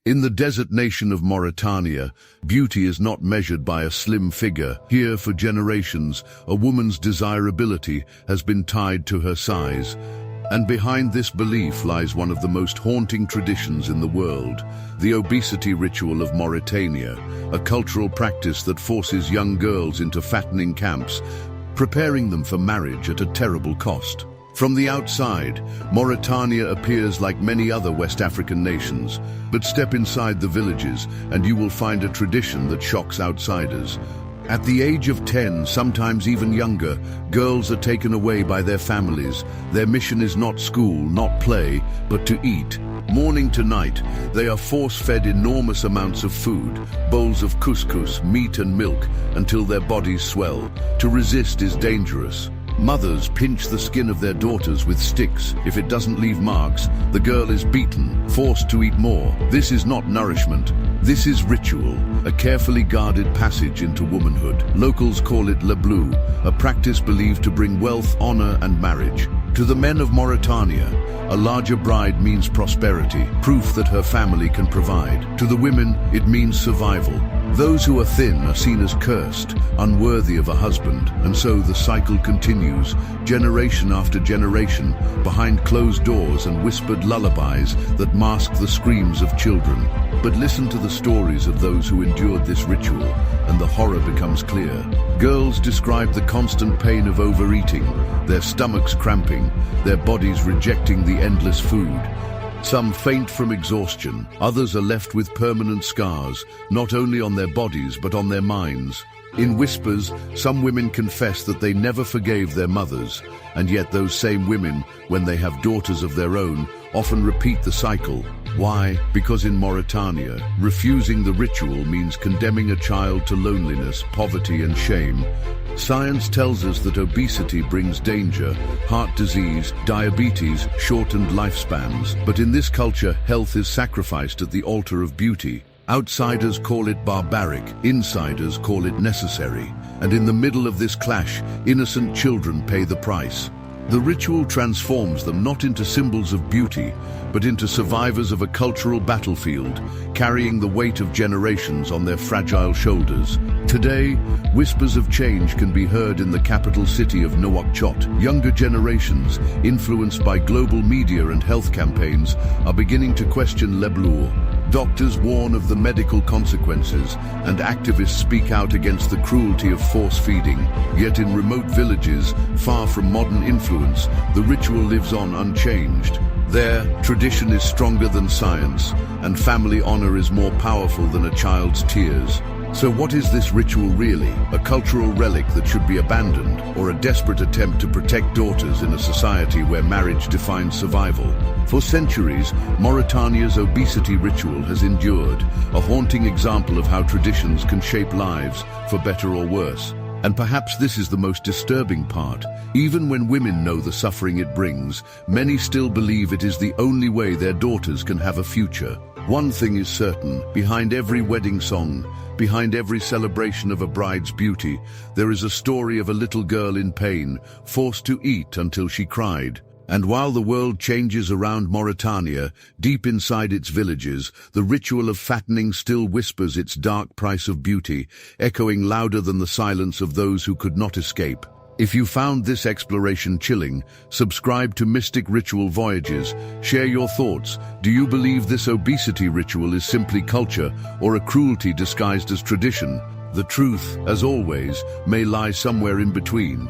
In the desert nation of Mauritania, beauty is not measured by a slim figure. Here, for generations, a woman's desirability has been tied to her size. And behind this belief lies one of the most haunting traditions in the world, the obesity ritual of Mauritania, a cultural practice that forces young girls into fattening camps, preparing them for marriage at a terrible cost. From the outside, Mauritania appears like many other West African nations, but step inside the villages and you will find a tradition that shocks outsiders. At the age of 10, sometimes even younger, girls are taken away by their families. Their mission is not school, not play, but to eat. Morning to night, they are force-fed enormous amounts of food, bowls of couscous, meat and milk, until their bodies swell. To resist is dangerous. Mothers pinch the skin of their daughters with sticks. If it doesn't leave marks, the girl is beaten, forced to eat more. This is not nourishment. This is ritual, a carefully guarded passage into womanhood. Locals call it le bleu, a practice believed to bring wealth, honor, and marriage. To the men of Mauritania, a larger bride means prosperity, proof that her family can provide. To the women, it means survival. Those who are thin are seen as cursed, unworthy of a husband, and so the cycle continues, generation after generation, behind closed doors and whispered lullabies that mask the screams of children. But listen to the stories of those who endured this ritual, and the horror becomes clear. Girls describe the constant pain of overeating, their stomachs cramping, their bodies rejecting the endless food. Some faint from exhaustion, others are left with permanent scars, not only on their bodies but on their minds. In whispers, some women confess that they never forgave their mothers, and yet those same women, when they have daughters of their own, often repeat the cycle. Why? Because in Mauritania, refusing the ritual means condemning a child to loneliness, poverty and shame. Science tells us that obesity brings danger, heart disease, diabetes, shortened lifespans. But in this culture, health is sacrificed at the altar of beauty. Outsiders call it barbaric, insiders call it necessary. And in the middle of this clash, innocent children pay the price. The ritual transforms them not into symbols of beauty, but into survivors of a cultural battlefield, carrying the weight of generations on their fragile shoulders. Today, whispers of change can be heard in the capital city of Nouakchott. Younger generations, influenced by global media and health campaigns, are beginning to question le bleu. Doctors warn of the medical consequences, and activists speak out against the cruelty of force-feeding. Yet in remote villages, far from modern influence, the ritual lives on unchanged. There, tradition is stronger than science, and family honor is more powerful than a child's tears. So what is this ritual really? A cultural relic that should be abandoned, or a desperate attempt to protect daughters in a society where marriage defines survival? For centuries, Mauritania's obesity ritual has endured, a haunting example of how traditions can shape lives, for better or worse. And perhaps this is the most disturbing part. Even when women know the suffering it brings, many still believe it is the only way their daughters can have a future. One thing is certain, behind every wedding song, behind every celebration of a bride's beauty, there is a story of a little girl in pain, forced to eat until she cried. And while the world changes around Mauritania, deep inside its villages, the ritual of fattening still whispers its dark price of beauty, echoing louder than the silence of those who could not escape. If you found this exploration chilling, subscribe to Mystic Ritual Voyages. Share your thoughts. Do you believe this obesity ritual is simply culture or a cruelty disguised as tradition? The truth, as always, may lie somewhere in between.